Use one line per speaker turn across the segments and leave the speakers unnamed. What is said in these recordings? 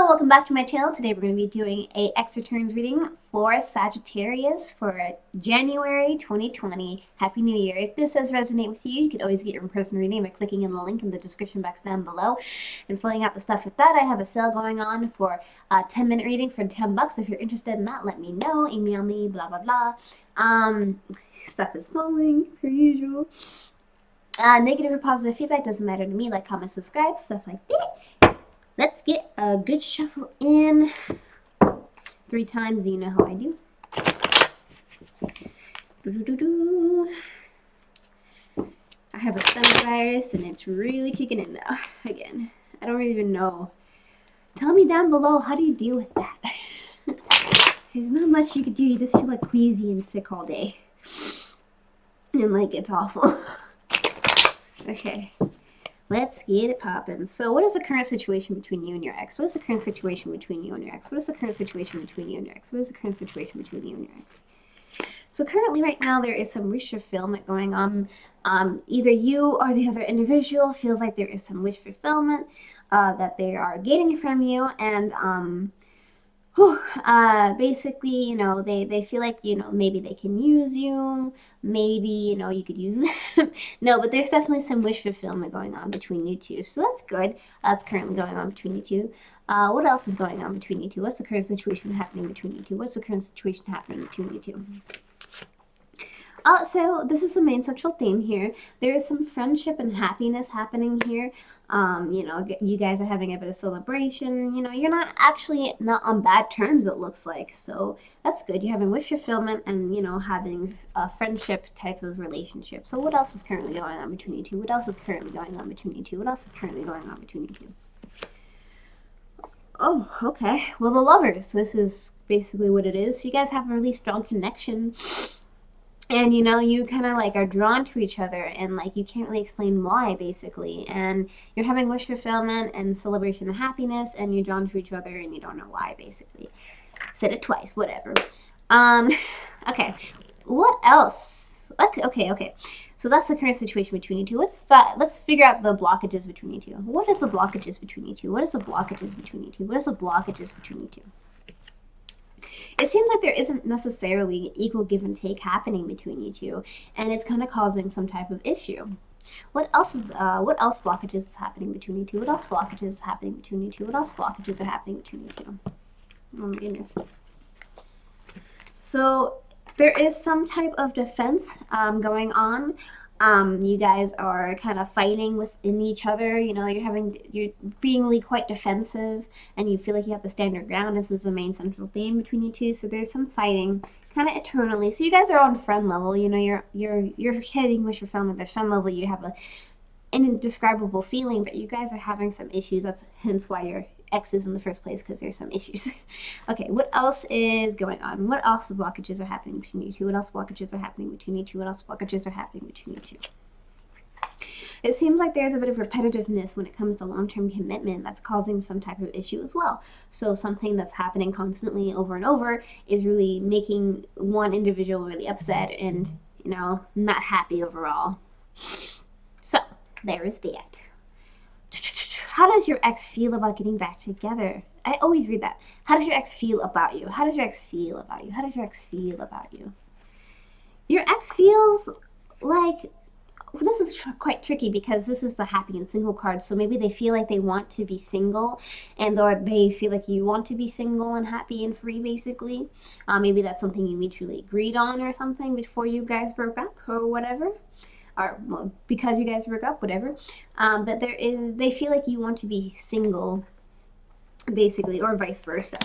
Hello, welcome back to my channel. Today we're going to be doing a X returns reading for Sagittarius for January 2020. Happy New Year. If this does resonate with you, you can always get your in-person reading by clicking in the link in the description box down below and filling out the stuff with that. I have a sale going on for a 10-minute reading for $10. If you're interested in that, let me know. Email me, blah, blah, blah. Stuff is falling, per usual. Negative or positive feedback doesn't matter to me. Like, comment, subscribe, stuff like that. Let's get a good shuffle in 3 times. You know how I do. I have a stomach virus and it's really kicking in now. Again, I don't really even know. Tell me down below, how do you deal with that? There's not much you could do. You just feel like queasy and sick all day. And like it's awful. Okay. Let's get it poppin'. So what is the current situation between you and your ex? What is the current situation between you and your ex? What is the current situation between you and your ex? What is the current situation between you and your ex? So currently right now there is some wish fulfillment going on. Either you or the other individual feels like there is some wish fulfillment that they are getting from you, and basically, you know, they feel like, you know, maybe they can use you, maybe, you know, you could use them. No, but there's definitely some wish fulfillment going on between you two, so that's good. That's currently going on between you two. What else is going on between you two? What's the current situation happening between you two? What's the current situation happening between you two? So this is the main central theme here. There is some friendship and happiness happening here. You know, you guys are having a bit of celebration. You know, you're not on bad terms, it looks like. So that's good. You're having wish fulfillment and, you know, having a friendship type of relationship. So what else is currently going on between you two? What else is currently going on between you two? What else is currently going on between you two? Oh, okay. Well, the lovers. This is basically what it is. You guys have a really strong connection. And, you know, you kind of like are drawn to each other, and like you can't really explain why, basically. And you're having wish fulfillment and celebration and happiness, and you're drawn to each other and you don't know why, basically. Said it twice, whatever. Okay. What else? Okay. So that's the current situation between you two. Let's figure out the blockages between you two. What is the blockages between you two? What is the blockages between you two? What is the blockages between you two? It seems like there isn't necessarily equal give and take happening between you two, and it's kind of causing some type of issue. What else blockages is happening between you two? What else blockages is happening between you two? What else blockages are happening between you two? Oh my goodness. So there is some type of defense going on. You guys are kind of fighting within each other. You know, you're being really quite defensive, and you feel like you have to stand your ground. This is the main central theme between you two. So there's some fighting, kind of eternally. So you guys are on friend level. You know, you're hitting with your friend. There's friend level. You have an indescribable feeling, but you guys are having some issues. That's hence why you're exes in the first place, because there's some issues. Okay, what else is going on? What else blockages are happening between you two? What else blockages are happening between you two? What else blockages are happening between you two? It seems like there's a bit of repetitiveness when it comes to long-term commitment that's causing some type of issue as well. So something that's happening constantly over and over is really making one individual really upset and, you know, not happy overall. So there is that. How does your ex feel about getting back together? I always read that. How does your ex feel about you? How does your ex feel about you? How does your ex feel about you? Your ex feels like, well, this is quite tricky because this is the happy and single card. So maybe they feel like they want to be single, and or they feel like you want to be single and happy and free, basically. Maybe that's something you mutually agreed on or something before you guys broke up or whatever. Or well, because you guys broke up, whatever. But they feel like you want to be single, basically, or vice versa.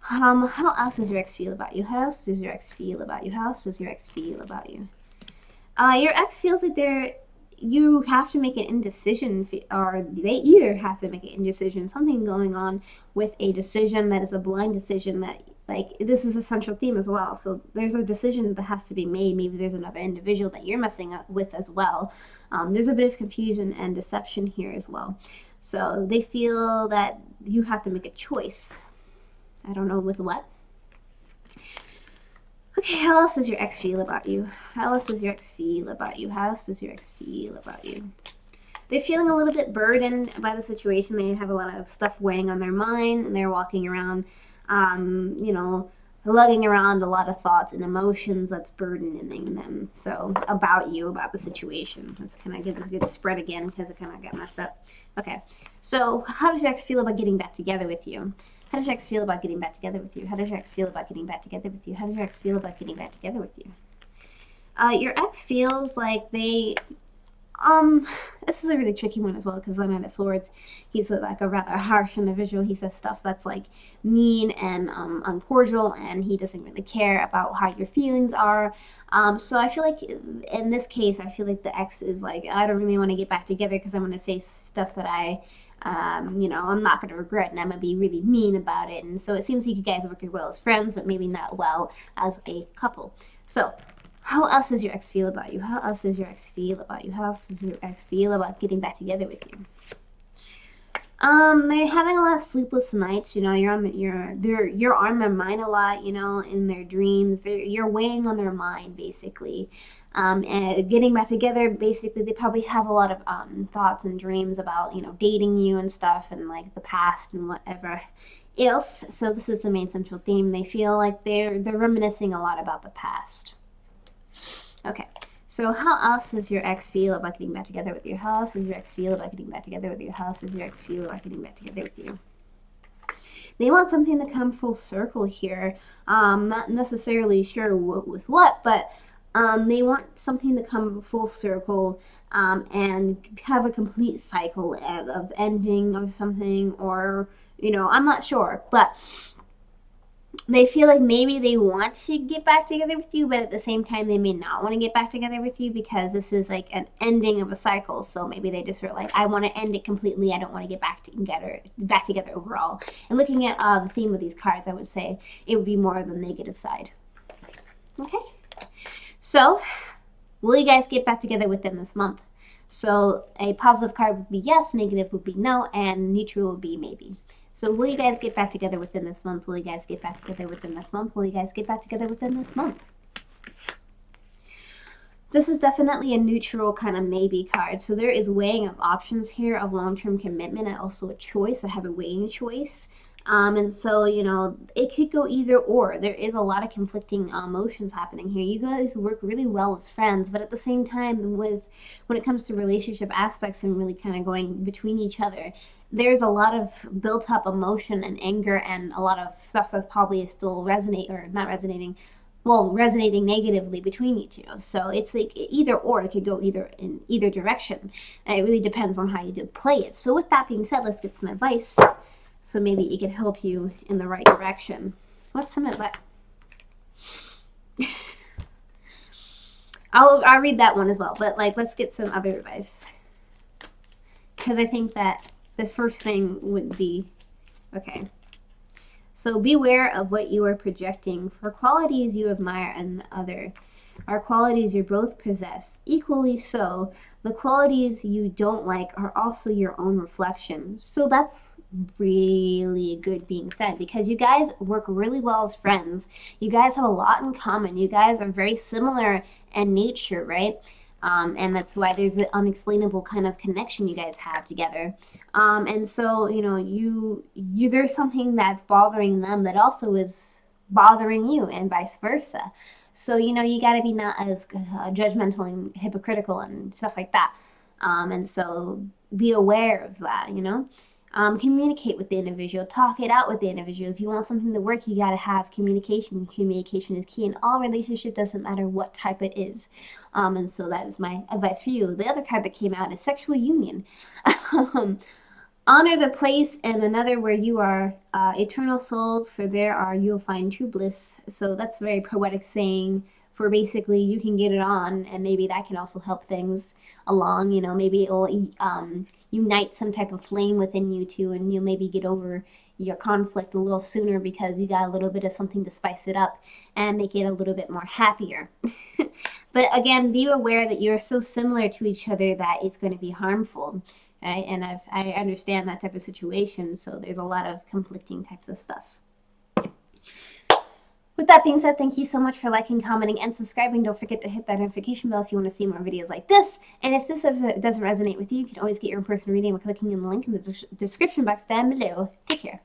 How else does your ex feel about you? How else does your ex feel about you? How else does your ex feel about you? Your ex feels like you have to make an indecision, or they either have to make an indecision, something going on with a decision that is a blind decision that, like, this is a central theme as well. So there's a decision that has to be made. Maybe there's another individual that you're messing up with as well. There's a bit of confusion and deception here as well. So they feel that you have to make a choice. I don't know with what. Okay, how else does your ex feel about you? How else does your ex feel about you? How else does your ex feel about you? they're feeling a little bit burdened by the situation. They have a lot of stuff weighing on their mind, and they're walking around, you know, lugging around a lot of thoughts and emotions that's burdening them. So about you, about the situation. Let's kind of give this a good spread again because it kind of got messed up. Okay, so how does your ex feel about getting back together with you? How does your ex feel about getting back together with you? How does your ex feel about getting back together with you? How does your ex feel about getting back together with you? Your ex feels like they this is a really tricky one as well because the Knight of Swords, he's like a rather harsh individual. He says stuff that's like mean and uncordial, and he doesn't really care about how your feelings are. So I feel like in this case, I feel like the ex is like, I don't really want to get back together because I'm going to say stuff that you know, I'm not going to regret, and I'm going to be really mean about it. And so it seems like you guys work well as friends, but maybe not well as a couple. So how else does your ex feel about you? How else does your ex feel about you? How else does your ex feel about getting back together with you? They're having a lot of sleepless nights. You know, you're on their mind a lot. You know, in their dreams, you're weighing on their mind basically. And getting back together, basically, they probably have a lot of thoughts and dreams about, you know, dating you and stuff, and like the past and whatever else. So this is the main central theme. They feel like they're reminiscing a lot about the past. Okay, so how else does your ex feel about getting back together with you? How else does your ex feel about getting back together with you? How else does your ex feel about getting back together with you? They want something to come full circle here. Not necessarily sure with what, but they want something to come full circle and have a complete cycle of ending of something, or, you know, I'm not sure, but they feel like maybe they want to get back together with you, but at the same time they may not want to get back together with you because this is like an ending of a cycle. So maybe they just feel like, I want to end it completely. I don't want to get back together overall. And looking at the theme of these cards, I would say it would be more the negative side. Okay, so will you guys get back together within this month? So a positive card would be yes, negative would be no, and neutral would be maybe. So will you guys get back together within this month? Will you guys get back together within this month? Will you guys get back together within this month? This is definitely a neutral kind of maybe card. So there is weighing of options here of long-term commitment and also a choice. I have a weighing choice. And so, you know, it could go either or. There is a lot of conflicting emotions happening here. You guys work really well as friends, but at the same time, when it comes to relationship aspects and really kind of going between each other, there's a lot of built up emotion and anger and a lot of stuff that probably is still resonating negatively between you two. So it's like either or. It could go in either direction. And it really depends on how you do play it. So with that being said, let's get some advice. So maybe it can help you in the right direction. What's some advice? I'll read that one as well. But like, let's get some other advice. Because I think that the first thing would be, okay. So beware of what you are projecting, for qualities you admire in the other are qualities you both possess. Equally so, the qualities you don't like are also your own reflection. So that's really good being said, because you guys work really well as friends. You guys have a lot in common. You guys are very similar in nature, right? And that's why there's an unexplainable kind of connection you guys have together. And so, you know, you there's something that's bothering them that also is bothering you, and vice versa. So, you know, you got to be not as judgmental and hypocritical and stuff like that. And so be aware of that, you know. Communicate with the individual, talk it out with the individual. If you want something to work, you got to have communication. Communication is key in all relationship, doesn't matter what type it is. And so that is my advice for you. The other card that came out is sexual union. Honor the place and another where you are, eternal souls, for there are you'll find true bliss. So that's a very poetic saying for basically you can get it on, and maybe that can also help things along. You know, maybe it will unite some type of flame within you two, and you'll maybe get over your conflict a little sooner because you got a little bit of something to spice it up and make it a little bit more happier. But again, be aware that you're so similar to each other that it's going to be harmful, right? And I understand that type of situation, so there's a lot of conflicting types of stuff. With that being said, thank you so much for liking, commenting, and subscribing. Don't forget to hit that notification bell if you want to see more videos like this. And if this episode doesn't resonate with you, you can always get your in-person reading by clicking on the link in the description box down below. Take care.